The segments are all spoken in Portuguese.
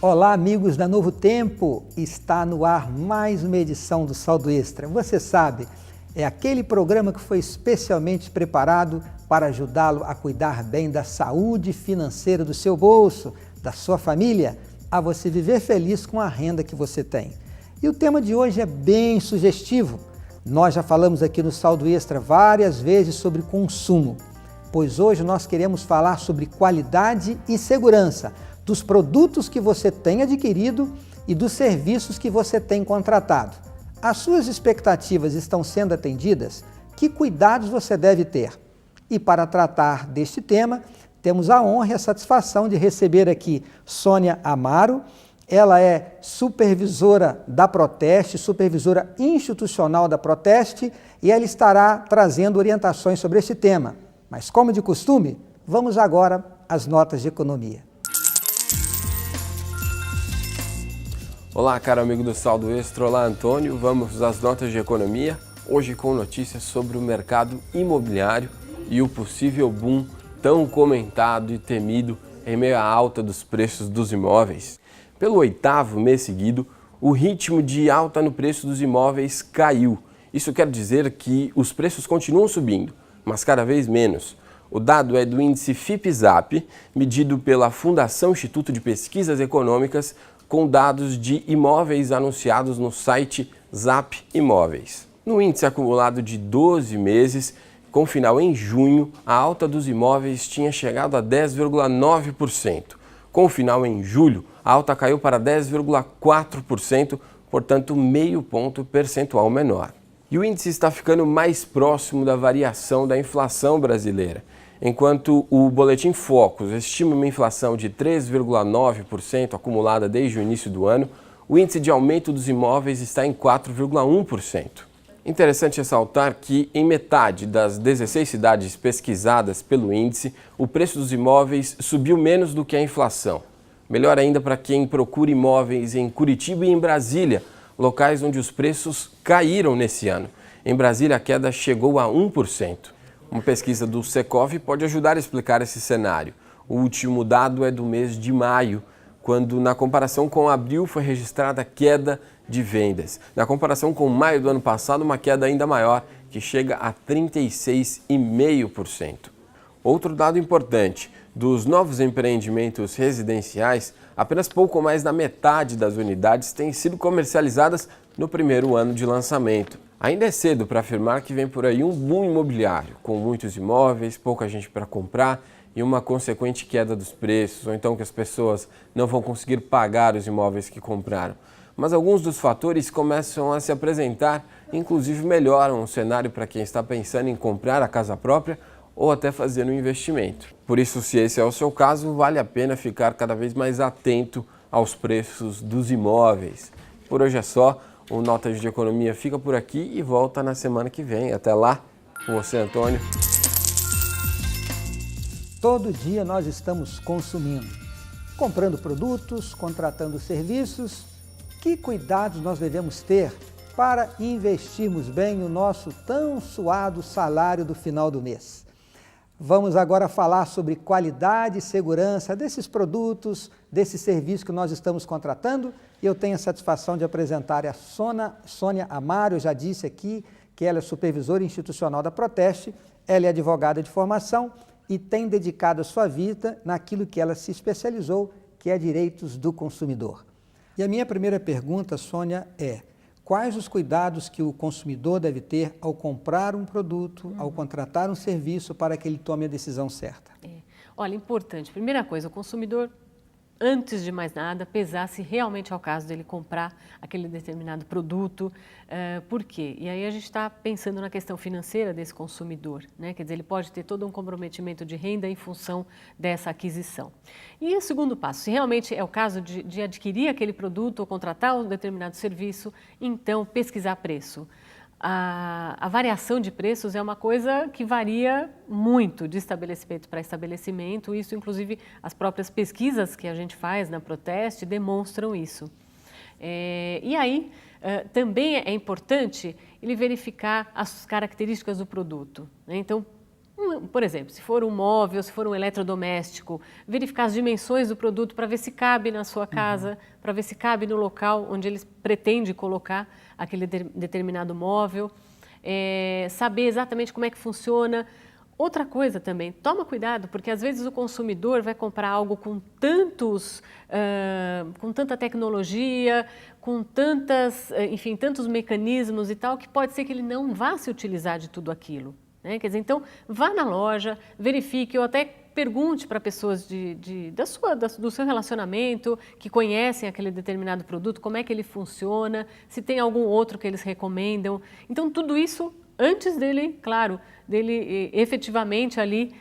Olá, amigos da Novo Tempo! Está no ar mais uma edição do Saldo Extra. Você sabe, é aquele programa que foi especialmente preparado para ajudá-lo a cuidar bem da saúde financeira do seu bolso, da sua família, a você viver feliz com a renda que você tem. E o tema de hoje é bem sugestivo. Nós já falamos aqui no Saldo Extra várias vezes sobre consumo, pois hoje nós queremos falar sobre qualidade e segurança dos produtos que você tem adquirido e dos serviços que você tem contratado. As suas expectativas estão sendo atendidas? Que cuidados você deve ter? E para tratar deste tema, temos a honra e a satisfação de receber aqui Sônia Amaro. Ela é supervisora da Proteste, supervisora institucional da Proteste, e ela estará trazendo orientações sobre este tema. Mas, como de costume, vamos agora às notas de economia. Olá, caro amigo do Saldo Extra, olá Antônio, vamos às notas de economia, hoje com notícias sobre o mercado imobiliário e o possível boom tão comentado e temido em meio à alta dos preços dos imóveis. Pelo 8º mês seguido, o ritmo de alta no preço dos imóveis caiu. Isso quer dizer que os preços continuam subindo, mas cada vez menos. O dado é do índice FIPE-ZAP, medido pela Fundação Instituto de Pesquisas Econômicas, com dados de imóveis anunciados no site Zap Imóveis. No índice acumulado de 12 meses, com final em junho, a alta dos imóveis tinha chegado a 10,9%. Com final em julho, a alta caiu para 10,4%, portanto, meio ponto percentual menor. E o índice está ficando mais próximo da variação da inflação brasileira. Enquanto o Boletim Focus estima uma inflação de 3,9% acumulada desde o início do ano, o índice de aumento dos imóveis está em 4,1%. Interessante ressaltar que em metade das 16 cidades pesquisadas pelo índice, o preço dos imóveis subiu menos do que a inflação. Melhor ainda para quem procura imóveis em Curitiba e em Brasília, locais onde os preços caíram nesse ano. Em Brasília, a queda chegou a 1%. Uma pesquisa do Secov pode ajudar a explicar esse cenário. O último dado é do mês de maio, quando, na comparação com abril, foi registrada queda de vendas. Na comparação com maio do ano passado, uma queda ainda maior, que chega a 36,5%. Outro dado importante, dos novos empreendimentos residenciais, apenas pouco mais da metade das unidades têm sido comercializadas no primeiro ano de lançamento. Ainda é cedo para afirmar que vem por aí um boom imobiliário, com muitos imóveis, pouca gente para comprar e uma consequente queda dos preços, ou então que as pessoas não vão conseguir pagar os imóveis que compraram. Mas alguns dos fatores começam a se apresentar, inclusive melhoram o cenário para quem está pensando em comprar a casa própria ou até fazer um investimento. Por isso, se esse é o seu caso, vale a pena ficar cada vez mais atento aos preços dos imóveis. Por hoje é só. O Notas de Economia fica por aqui e volta na semana que vem. Até lá, com você, Antônio. Todo dia nós estamos consumindo, comprando produtos, contratando serviços. Que cuidados nós devemos ter para investirmos bem o nosso tão suado salário do final do mês? Vamos agora falar sobre qualidade e segurança desses produtos, desses serviços que nós estamos contratando. E eu tenho a satisfação de apresentar a Sônia Amaro. Eu já disse aqui que ela é supervisora institucional da Proteste, ela é advogada de formação e tem dedicado a sua vida naquilo que ela se especializou, que é direitos do consumidor. E a minha primeira pergunta, Sônia, é: quais os cuidados que o consumidor deve ter ao comprar um produto, ao contratar um serviço, para que ele tome a decisão certa? Olha, importante. Primeira coisa, o consumidor, antes de mais nada, pesar se realmente é o caso dele comprar aquele determinado produto. Por quê? E aí a gente está pensando na questão financeira desse consumidor, né? Quer dizer, ele pode ter todo um comprometimento de renda em função dessa aquisição. E o segundo passo, se realmente é o caso de adquirir aquele produto ou contratar um determinado serviço, então pesquisar preço. A variação de preços é uma coisa que varia muito de estabelecimento para estabelecimento, isso inclusive as próprias pesquisas que a gente faz na Proteste demonstram isso. E aí também é importante ele verificar as características do produto, né? Então, Por exemplo, se for um móvel, se for um eletrodoméstico, verificar as dimensões do produto para ver se cabe na sua casa, para ver se cabe no local onde eles pretendem colocar aquele determinado móvel, saber exatamente como é que funciona. Outra coisa também, toma cuidado, porque às vezes o consumidor vai comprar algo com tanta tecnologia, com tantos mecanismos e tal, que pode ser que ele não vá se utilizar de tudo aquilo. Né? Quer dizer, então, vá na loja, verifique ou até pergunte para pessoas do seu relacionamento, que conhecem aquele determinado produto, como é que ele funciona, se tem algum outro que eles recomendam. Então, tudo isso antes dele, claro, efetivamente ali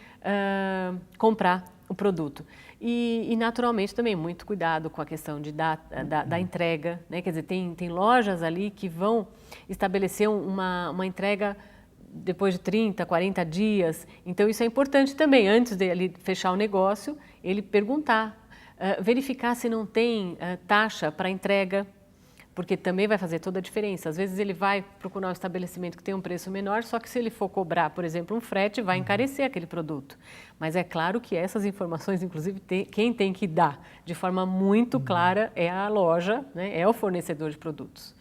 comprar o produto. E naturalmente também muito cuidado com a questão da entrega, né? Quer dizer, tem lojas ali que vão estabelecer uma entrega depois de 30, 40 dias. Então isso é importante também, antes de ele fechar o negócio, ele perguntar, verificar se não tem taxa para entrega, porque também vai fazer toda a diferença. Às vezes ele vai procurar um estabelecimento que tem um preço menor, só que se ele for cobrar, por exemplo, um frete, vai encarecer aquele produto. Mas é claro que essas informações, inclusive, quem tem que dar de forma muito clara é a loja, né? É o fornecedor de produtos.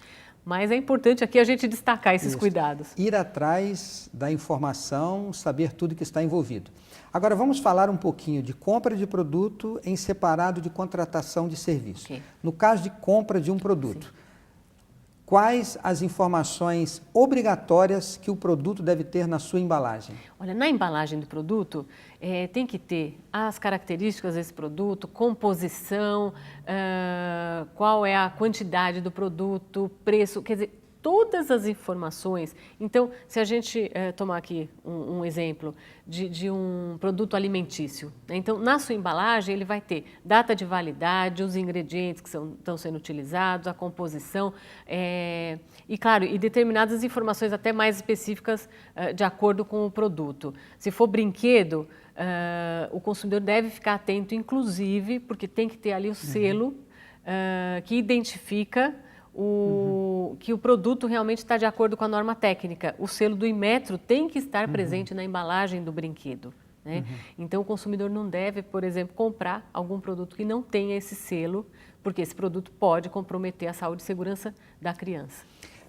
Mas é importante aqui a gente destacar esses cuidados. Ir atrás da informação, saber tudo que está envolvido. Agora vamos falar um pouquinho de compra de produto em separado de contratação de serviço. Okay. No caso de compra de um produto, sim, quais as informações obrigatórias que o produto deve ter na sua embalagem? Olha, na embalagem do produto tem que ter as características desse produto, composição, qual é a quantidade do produto, preço, quer dizer, todas as informações. Então, se a gente tomar aqui um exemplo de um produto alimentício, né? Então, na sua embalagem, ele vai ter data de validade, os ingredientes que estão sendo utilizados, a composição, e, claro, e determinadas informações até mais específicas de acordo com o produto. Se for brinquedo, o consumidor deve ficar atento, inclusive, porque tem que ter ali o selo que identifica que o produto realmente está de acordo com a norma técnica. O selo do Inmetro tem que estar presente na embalagem do brinquedo. Né? Então, o consumidor não deve, por exemplo, comprar algum produto que não tenha esse selo, porque esse produto pode comprometer a saúde e segurança da criança.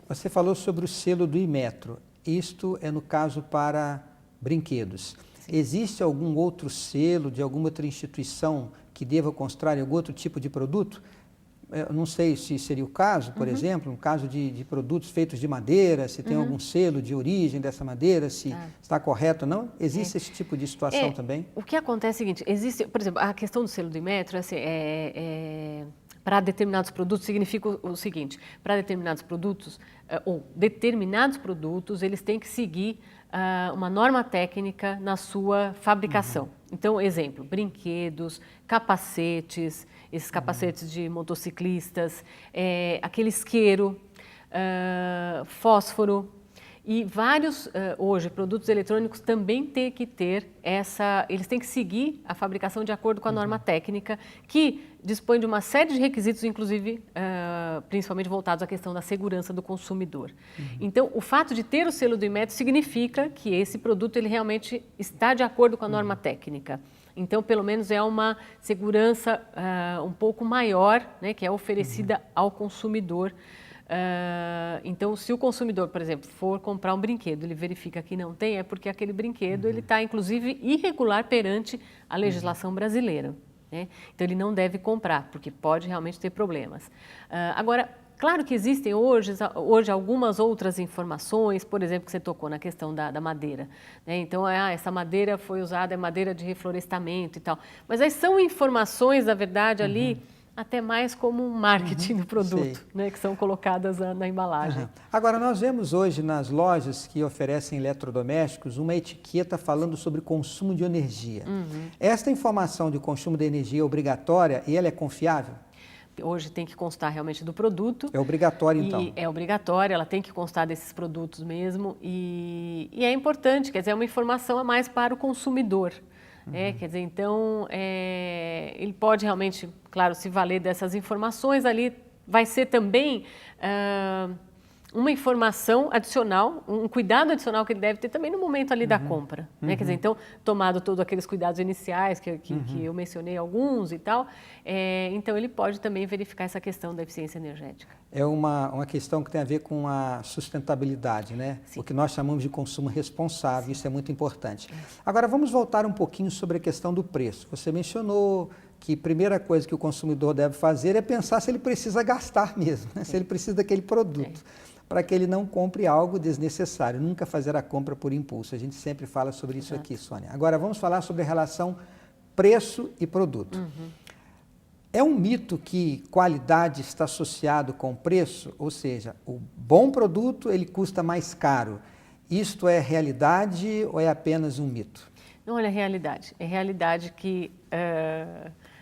Você falou sobre o selo do Inmetro. Isto é no caso para brinquedos. Sim. Existe algum outro selo de alguma outra instituição que deva constar em algum outro tipo de produto? Eu não sei se seria o caso, por exemplo, no caso de produtos feitos de madeira, se tem algum selo de origem dessa madeira, se está correto ou não. Existe esse tipo de situação também? O que acontece é o seguinte, existe, por exemplo, a questão do selo do Inmetro, assim, para determinados produtos significa o seguinte, para determinados produtos, eles têm que seguir uma norma técnica na sua fabricação. Então, exemplo, brinquedos, capacetes, esses capacetes de motociclistas, aquele isqueiro, fósforo e vários, hoje, produtos eletrônicos também têm que ter eles têm que seguir a fabricação de acordo com a norma técnica, que dispõe de uma série de requisitos, inclusive, principalmente voltados à questão da segurança do consumidor. Então, o fato de ter o selo do Inmetro significa que esse produto ele realmente está de acordo com a norma técnica. Então, pelo menos é uma segurança um pouco maior, né, que é oferecida ao consumidor. Então, se o consumidor, por exemplo, for comprar um brinquedo, ele verifica que não tem, é porque aquele brinquedo ele está, inclusive, irregular perante a legislação brasileira. Né? Então, ele não deve comprar, porque pode realmente ter problemas. Agora, claro que existem hoje algumas outras informações, por exemplo, que você tocou na questão da madeira. Né? Então, essa madeira foi usada, é madeira de reflorestamento e tal. Mas aí são informações, na verdade, ali, até mais como um marketing do produto, né? Que são colocadas na embalagem. Agora, nós vemos hoje nas lojas que oferecem eletrodomésticos uma etiqueta falando sobre consumo de energia. Esta informação de consumo de energia é obrigatória e ela é confiável? Hoje tem que constar realmente do produto. É obrigatório, então? É obrigatória, ela tem que constar desses produtos mesmo e é importante, quer dizer, é uma informação a mais para o consumidor. Quer dizer, então, ele pode realmente, claro, se valer dessas informações ali, vai ser também uma informação adicional, um cuidado adicional que ele deve ter também no momento ali da compra, né? Quer dizer, então, tomado todos aqueles cuidados iniciais que eu mencionei alguns e tal, então ele pode também verificar essa questão da eficiência energética. É uma questão que tem a ver com a sustentabilidade, né? Sim. O que nós chamamos de consumo responsável, isso é muito importante. Agora, vamos voltar um pouquinho sobre a questão do preço. Você mencionou que a primeira coisa que o consumidor deve fazer é pensar se ele precisa gastar mesmo, né? Se ele precisa daquele produto, para que ele não compre algo desnecessário, nunca fazer a compra por impulso. A gente sempre fala sobre isso aqui, Sônia. Agora, vamos falar sobre a relação preço e produto. É um mito que qualidade está associado com preço, ou seja, o bom produto ele custa mais caro. Isto é realidade ou é apenas um mito? Não, é realidade. É realidade que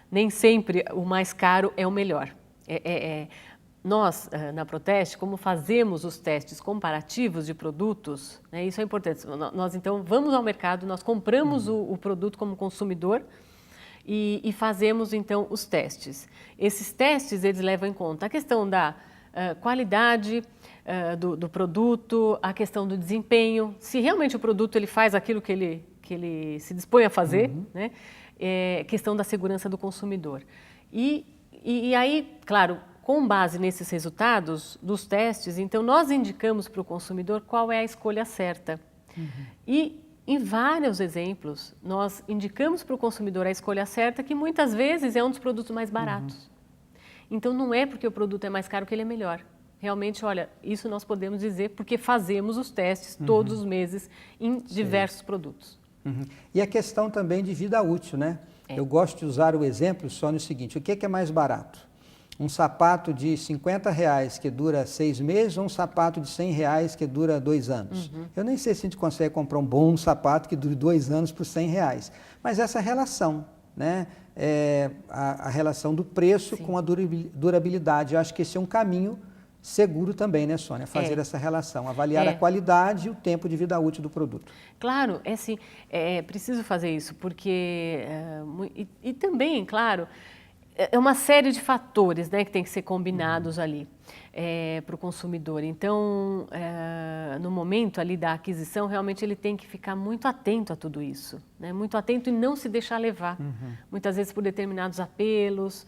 nem sempre o mais caro é o melhor. Nós, na Proteste, como fazemos os testes comparativos de produtos, né, isso é importante. Nós, então, vamos ao mercado, nós compramos o produto como consumidor e fazemos, então, os testes. Esses testes, eles levam em conta a questão da qualidade do produto, a questão do desempenho, se realmente o produto ele faz aquilo que ele se dispõe a fazer, né, questão da segurança do consumidor. E aí, claro, com base nesses resultados dos testes, então nós indicamos para o consumidor qual é a escolha certa. E em vários exemplos, nós indicamos para o consumidor a escolha certa, que muitas vezes é um dos produtos mais baratos. Então não é porque o produto é mais caro que ele é melhor. Realmente, olha, isso nós podemos dizer porque fazemos os testes todos os meses em diversos produtos. E a questão também de vida útil, né? Eu gosto de usar o exemplo só no seguinte, o que é mais barato? Um sapato de R$50 que dura 6 meses ou um sapato de R$100 que dura 2 anos? Eu nem sei se a gente consegue comprar um bom sapato que dure 2 anos por R$100, mas essa relação, né? A relação do preço com a durabilidade, eu acho que esse é um caminho seguro também, né, Sônia? Fazer essa relação, avaliar a qualidade e o tempo de vida útil do produto. Claro, assim, é preciso fazer isso, porque... e também, claro, é uma série de fatores, né, que tem que ser combinados ali para o consumidor. Então, no momento ali da aquisição, realmente ele tem que ficar muito atento a tudo isso, né? Muito atento e não se deixar levar, muitas vezes por determinados apelos,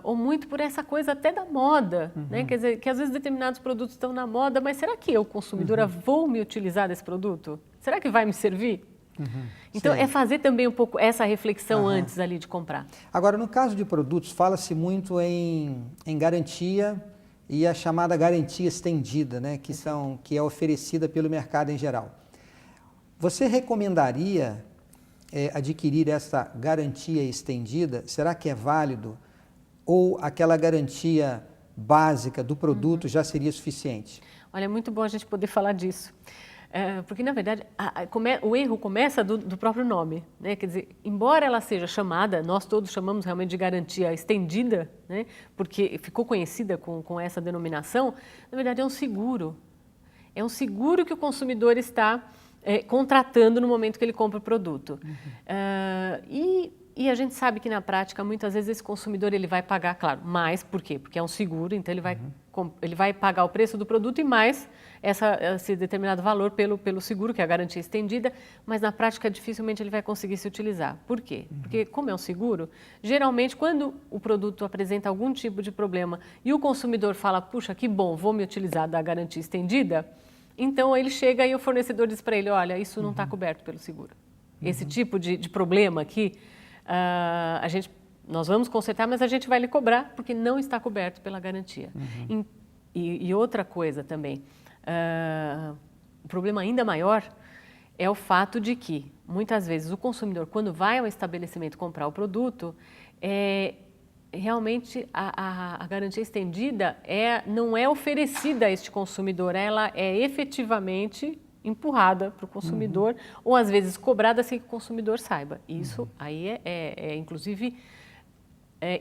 ou muito por essa coisa até da moda, né? Quer dizer, que às vezes determinados produtos estão na moda, mas será que eu, consumidora, vou me utilizar desse produto? Será que vai me servir? Então, é fazer também um pouco essa reflexão antes ali de comprar. Agora, no caso de produtos, fala-se muito em garantia e a chamada garantia estendida, né, que é oferecida pelo mercado em geral. Você recomendaria adquirir essa garantia estendida? Será que é válido? Ou aquela garantia básica do produto já seria suficiente? Olha, é muito bom a gente poder falar disso. Porque, na verdade, o erro começa do próprio nome, né? Quer dizer, embora ela seja chamada, nós todos chamamos realmente de garantia estendida, né? Porque ficou conhecida com essa denominação, na verdade é um seguro. É um seguro que o consumidor está contratando no momento que ele compra o produto. E a gente sabe que, na prática, muitas vezes esse consumidor ele vai pagar, claro, mais. Por quê? Porque é um seguro, então ele vai pagar o preço do produto e mais esse determinado valor pelo seguro, que é a garantia estendida, mas na prática dificilmente ele vai conseguir se utilizar. Por quê? Porque como é um seguro, geralmente quando o produto apresenta algum tipo de problema e o consumidor fala, puxa, que bom, vou me utilizar da garantia estendida, então ele chega e o fornecedor diz para ele, olha, isso não está coberto pelo seguro. Esse tipo de problema aqui, nós vamos consertar, mas a gente vai lhe cobrar porque não está coberto pela garantia. E outra coisa também, o problema ainda maior é o fato de que, muitas vezes, o consumidor, quando vai ao estabelecimento comprar o produto, realmente a garantia estendida não é oferecida a este consumidor, ela é efetivamente empurrada para o consumidor ou às vezes cobrada sem que o consumidor saiba. Isso aí inclusive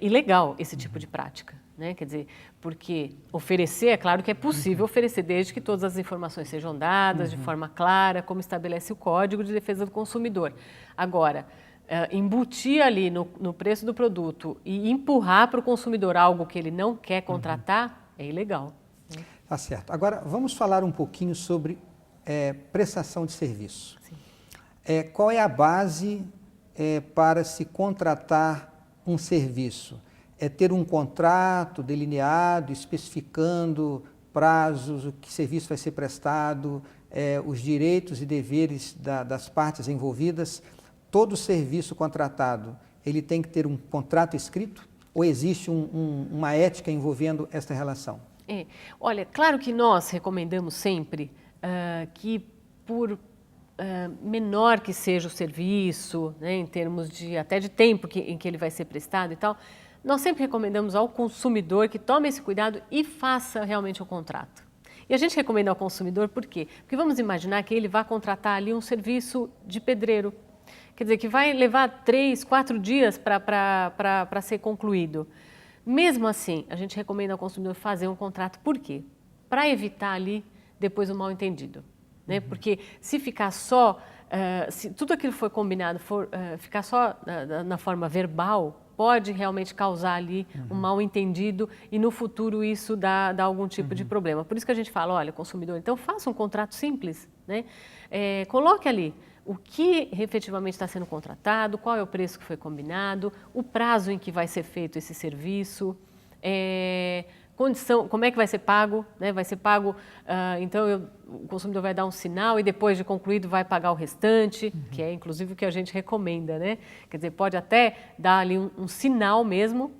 ilegal, esse tipo de prática, né? Quer dizer, porque oferecer, é claro que é possível oferecer desde que todas as informações sejam dadas de forma clara, como estabelece o Código de Defesa do Consumidor. Agora, embutir ali no preço do produto e empurrar para o consumidor algo que ele não quer contratar é ilegal. Tá certo. Agora, vamos falar um pouquinho sobre prestação de serviço. Sim. Qual é a base para se contratar um serviço? É ter um contrato delineado, especificando prazos, o que serviço vai ser prestado, os direitos e deveres das partes envolvidas. Todo serviço contratado, ele tem que ter um contrato escrito ou existe uma ética envolvendo esta relação? Olha, claro que nós recomendamos sempre que por menor que seja o serviço, né, em termos até de tempo em que ele vai ser prestado e tal, nós sempre recomendamos ao consumidor que tome esse cuidado e faça realmente o contrato. E a gente recomenda ao consumidor por quê? Porque vamos imaginar que ele vai contratar ali um serviço de pedreiro, quer dizer, que vai levar 3, 4 dias para ser concluído. Mesmo assim, a gente recomenda ao consumidor fazer um contrato. Por quê? Para evitar ali depois o mal-entendido. Né? Porque se ficar só, se tudo aquilo que foi combinado for ficar só na forma verbal, pode realmente causar ali um mal-entendido e no futuro isso dá algum tipo de problema. Por isso que a gente fala, olha, consumidor, então faça um contrato simples, né? Coloque ali o que efetivamente está sendo contratado, qual é o preço que foi combinado, o prazo em que vai ser feito esse serviço, condição, como é que vai ser pago, né? Vai ser pago, então o consumidor vai dar um sinal e depois de concluído vai pagar o restante, que é inclusive o que a gente recomenda, né? Quer dizer, pode até dar ali um sinal mesmo,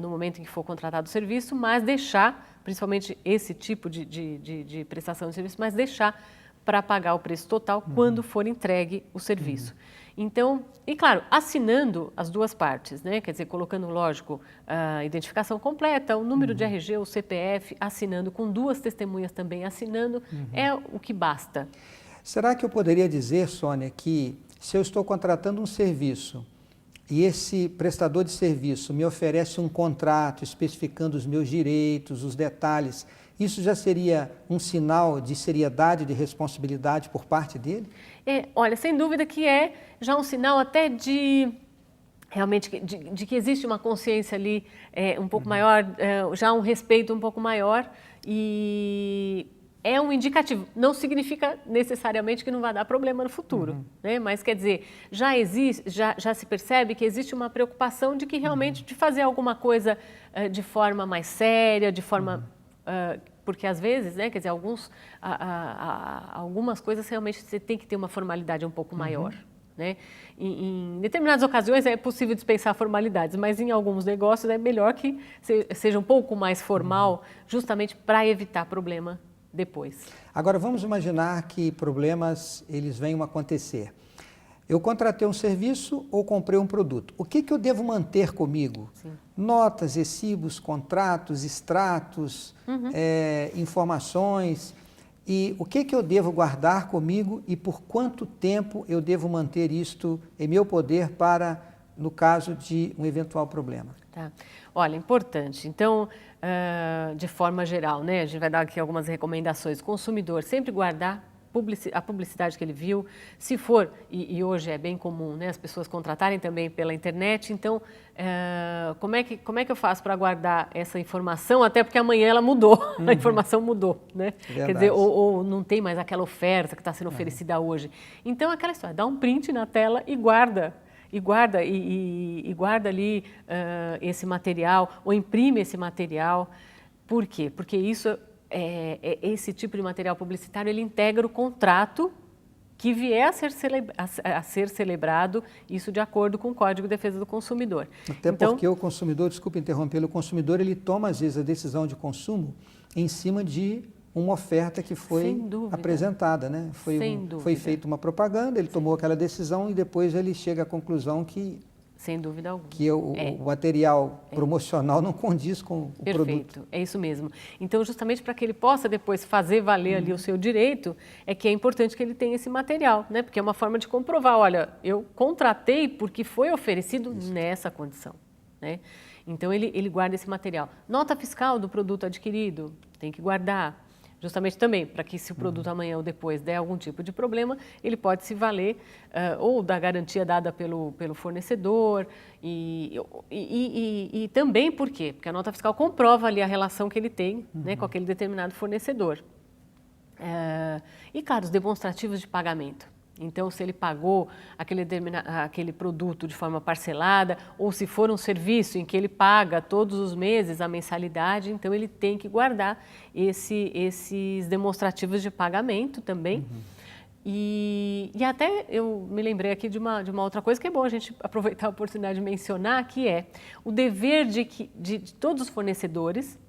no momento em que for contratado o serviço, mas deixar, principalmente esse tipo de prestação de serviço, mas deixar para pagar o preço total quando for entregue o serviço. Então, e claro, assinando as duas partes, né? Quer dizer, colocando, lógico, a identificação completa, o número de RG, o CPF, assinando, com 2 testemunhas também assinando, é o que basta. Será que eu poderia dizer, Sônia, que se eu estou contratando um serviço e esse prestador de serviço me oferece um contrato especificando os meus direitos, os detalhes, isso já seria um sinal de seriedade, de responsabilidade por parte dele? Olha, sem dúvida que é já um sinal até de realmente de que existe uma consciência ali um pouco maior, já um respeito um pouco maior, e é um indicativo. Não significa necessariamente que não vai dar problema no futuro, né? Mas quer dizer, já existe, já se percebe que existe uma preocupação de que realmente de fazer alguma coisa de forma mais séria, de forma porque às vezes, né, quer dizer, algumas coisas realmente você tem que ter uma formalidade um pouco maior, né? Em determinadas ocasiões é possível dispensar formalidades, mas em alguns negócios é melhor que seja um pouco mais formal, justamente para evitar problema depois. Agora vamos imaginar que problemas eles venham acontecer. Eu contratei um serviço ou comprei um produto. O que eu devo manter comigo? Sim. Notas, recibos, contratos, extratos, informações. E o que eu devo guardar comigo e por quanto tempo eu devo manter isto em meu poder para, no caso de um eventual problema? Tá. Olha, importante. Então, de forma geral, né, a gente vai dar aqui algumas recomendações. Consumidor, sempre guardar a publicidade que ele viu, se for, e hoje é bem comum, né, as pessoas contratarem também pela internet, então como é que eu faço para guardar essa informação, até porque amanhã ela mudou, a informação mudou, né? Quer dizer, ou não tem mais aquela oferta que está sendo oferecida hoje. Então, aquela história, dá um print na tela e guarda. E guarda ali esse material, ou imprime esse material. Por quê? Porque isso esse tipo de material publicitário, ele integra o contrato que vier a ser celebrado, isso de acordo com o Código de Defesa do Consumidor. Até então, porque o consumidor, desculpe interrompê-lo, o consumidor ele toma às vezes a decisão de consumo em cima de uma oferta que foi apresentada, né? Foi feita uma propaganda, ele tomou aquela decisão e depois ele chega à conclusão que sem dúvida alguma. Que o material promocional não condiz com o produto. Perfeito, é isso mesmo. Então, justamente para que ele possa depois fazer valer ali o seu direito, é que é importante que ele tenha esse material, né? Porque é uma forma de comprovar, olha, eu contratei porque foi oferecido nessa condição, né? Então, ele guarda esse material. Nota fiscal do produto adquirido, tem que guardar. justamente também para que se o produto amanhã ou depois der algum tipo de problema, ele pode se valer ou da garantia dada pelo fornecedor e também por quê? Porque a nota fiscal comprova ali a relação que ele tem, né, com aquele determinado fornecedor. E, claro, os demonstrativos de pagamento. Então, se ele pagou aquele produto de forma parcelada, ou se for um serviço em que ele paga todos os meses a mensalidade, então ele tem que guardar esses demonstrativos de pagamento também. E até eu me lembrei aqui de uma outra coisa que é bom a gente aproveitar a oportunidade de mencionar, que é o dever de todos os fornecedores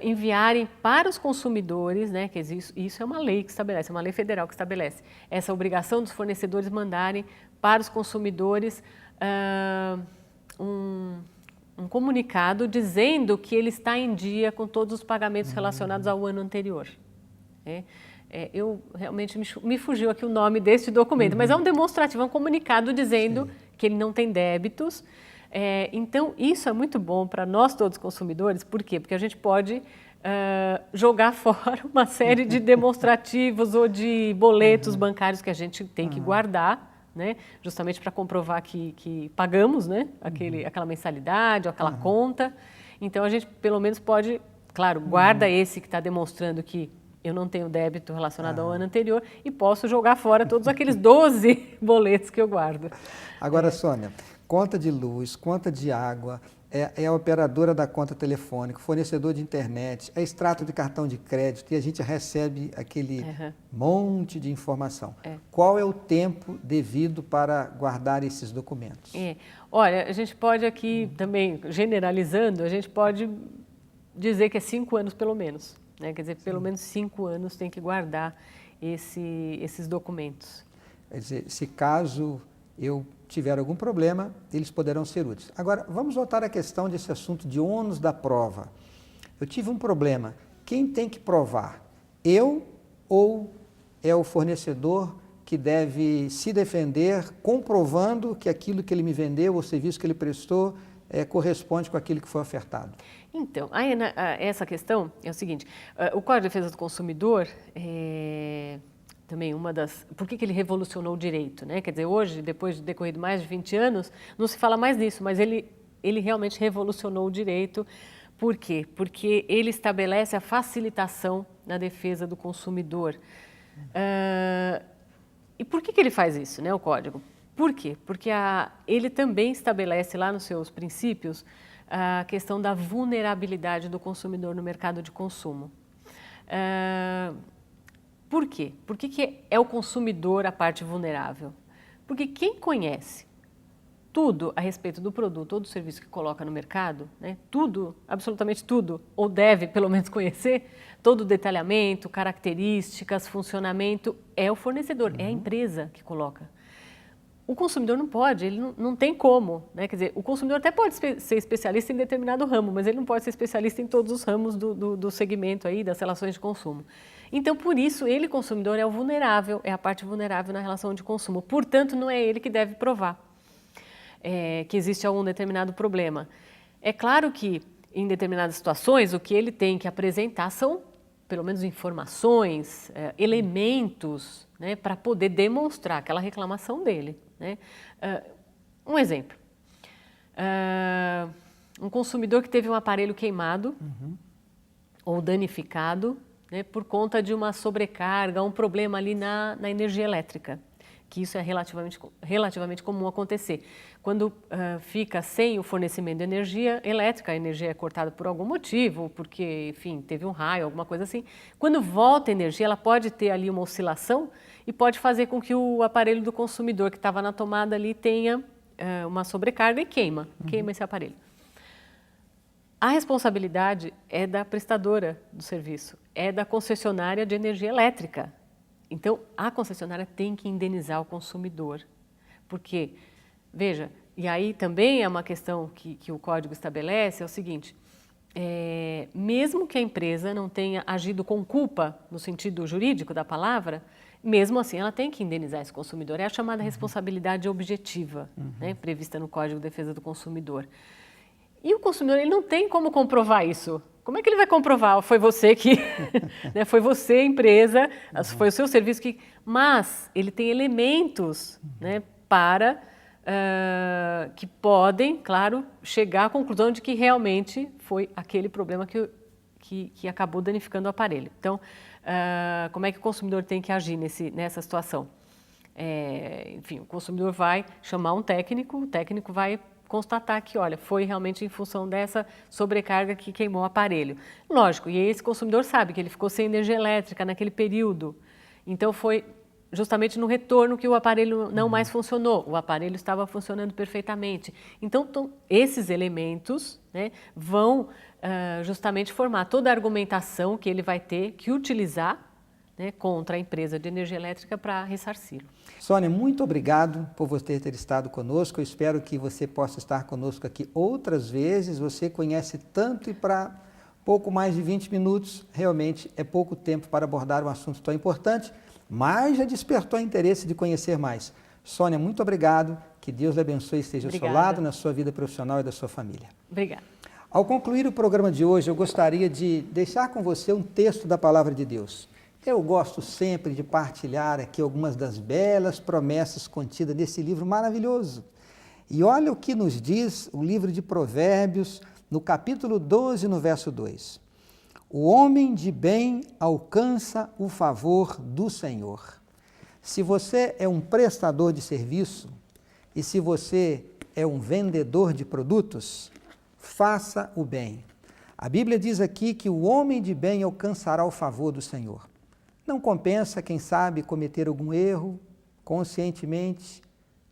enviarem para os consumidores, né, que isso é uma lei que estabelece, é uma lei federal que estabelece essa obrigação dos fornecedores mandarem para os consumidores um comunicado dizendo que ele está em dia com todos os pagamentos relacionados ao ano anterior. Eu realmente me fugiu aqui o nome desse documento, mas é um demonstrativo, é um comunicado dizendo que ele não tem débitos. Então, isso é muito bom para nós todos consumidores. Por quê? Porque a gente pode jogar fora uma série de demonstrativos ou de boletos bancários que a gente tem que guardar, né? Justamente para comprovar que pagamos, né? Aquela mensalidade ou aquela conta. Então, a gente pelo menos pode, claro, guarda esse que está demonstrando que eu não tenho débito relacionado ao ano anterior e posso jogar fora todos aqueles 12 boletos que eu guardo. Agora, Sônia, conta de luz, conta de água, é a operadora da conta telefônica, fornecedor de internet, é extrato de cartão de crédito e a gente recebe aquele monte de informação. Qual é o tempo devido para guardar esses documentos? Olha, a gente pode aqui também, generalizando, a gente pode dizer que é 5 anos pelo menos. Né? Quer dizer, pelo menos 5 anos tem que guardar esses documentos. Quer dizer, se caso eu tiver algum problema, eles poderão ser úteis. Agora, vamos voltar à questão desse assunto de ônus da prova. Eu tive um problema. Quem tem que provar? Eu ou é o fornecedor que deve se defender comprovando que aquilo que ele me vendeu, o serviço que ele prestou, corresponde com aquilo que foi ofertado? Então, essa questão é o seguinte, o Código de Defesa do Consumidor também uma das... Por que ele revolucionou o direito, né? Quer dizer, hoje, depois de decorrido mais de 20 anos, não se fala mais disso, mas ele realmente revolucionou o direito. Por quê? Porque ele estabelece a facilitação na defesa do consumidor. E por que ele faz isso, né, o Código? Por quê? Porque ele também estabelece lá nos seus princípios a questão da vulnerabilidade do consumidor no mercado de consumo. Por quê? Por que é o consumidor a parte vulnerável? Porque quem conhece tudo a respeito do produto ou do serviço que coloca no mercado, né, tudo, absolutamente tudo, ou deve pelo menos conhecer, todo o detalhamento, características, funcionamento, é o fornecedor, é a empresa que coloca. O consumidor não pode, ele não tem como, né? Quer dizer, o consumidor até pode ser especialista em determinado ramo, mas ele não pode ser especialista em todos os ramos do segmento aí, das relações de consumo. Então, por isso, ele, consumidor, é o vulnerável, é a parte vulnerável na relação de consumo. Portanto, não é ele que deve provar que existe algum determinado problema. É claro que, em determinadas situações, o que ele tem que apresentar são, pelo menos, informações, elementos, né, para poder demonstrar aquela reclamação dele. Né? Um exemplo, um consumidor que teve um aparelho queimado ou danificado, né, por conta de uma sobrecarga, um problema ali na energia elétrica, que isso é relativamente comum acontecer. Quando fica sem o fornecimento de energia elétrica, a energia é cortada por algum motivo, porque, enfim, teve um raio, alguma coisa assim. Quando volta a energia, ela pode ter ali uma oscilação e pode fazer com que o aparelho do consumidor que estava na tomada ali tenha uma sobrecarga e queima esse aparelho. A responsabilidade é da prestadora do serviço, é da concessionária de energia elétrica. Então, a concessionária tem que indenizar o consumidor. Porque, veja, e aí também é uma questão que o Código estabelece, é o seguinte, mesmo que a empresa não tenha agido com culpa, no sentido jurídico da palavra, mesmo assim ela tem que indenizar esse consumidor. É a chamada responsabilidade objetiva, né, prevista no Código de Defesa do Consumidor. E o consumidor ele não tem como comprovar isso. Como é que ele vai comprovar? Foi você que, né, foi você, empresa, foi o seu serviço que... Mas ele tem elementos, né, para que podem, claro, chegar à conclusão de que realmente foi aquele problema que acabou danificando o aparelho. Então, como é que o consumidor tem que agir nessa situação? Enfim, o consumidor vai chamar um técnico, o técnico vai constatar que, olha, foi realmente em função dessa sobrecarga que queimou o aparelho. Lógico, e esse consumidor sabe que ele ficou sem energia elétrica naquele período, então foi justamente no retorno que o aparelho não mais funcionou, o aparelho estava funcionando perfeitamente. Então, esses elementos, né, vão justamente formar toda a argumentação que ele vai ter que utilizar, né, contra a empresa de energia elétrica para ressarci-lo. Sônia, muito obrigado por você ter estado conosco. Eu espero que você possa estar conosco aqui outras vezes. Você conhece tanto e para pouco mais de 20 minutos, realmente é pouco tempo para abordar um assunto tão importante, mas já despertou interesse de conhecer mais. Sônia, muito obrigado. Que Deus lhe abençoe e esteja ao seu lado, na sua vida profissional e da sua família. Obrigada. Ao concluir o programa de hoje, eu gostaria de deixar com você um texto da Palavra de Deus. Eu gosto sempre de partilhar aqui algumas das belas promessas contidas nesse livro maravilhoso. E olha o que nos diz o livro de Provérbios, no capítulo 12, no verso 2. O homem de bem alcança o favor do Senhor. Se você é um prestador de serviço e se você é um vendedor de produtos, faça o bem. A Bíblia diz aqui que o homem de bem alcançará o favor do Senhor. Não compensa, quem sabe, cometer algum erro, conscientemente,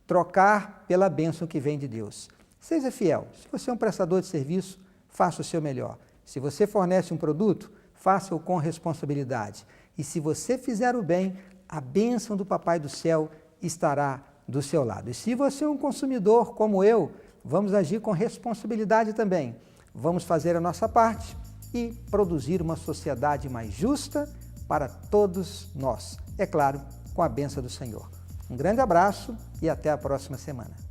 trocar pela bênção que vem de Deus. Seja fiel. Se você é um prestador de serviço, faça o seu melhor. Se você fornece um produto, faça-o com responsabilidade. E se você fizer o bem, a bênção do Papai do Céu estará do seu lado. E se você é um consumidor como eu, vamos agir com responsabilidade também. Vamos fazer a nossa parte e produzir uma sociedade mais justa para todos nós. É claro, com a bênção do Senhor. Um grande abraço e até a próxima semana.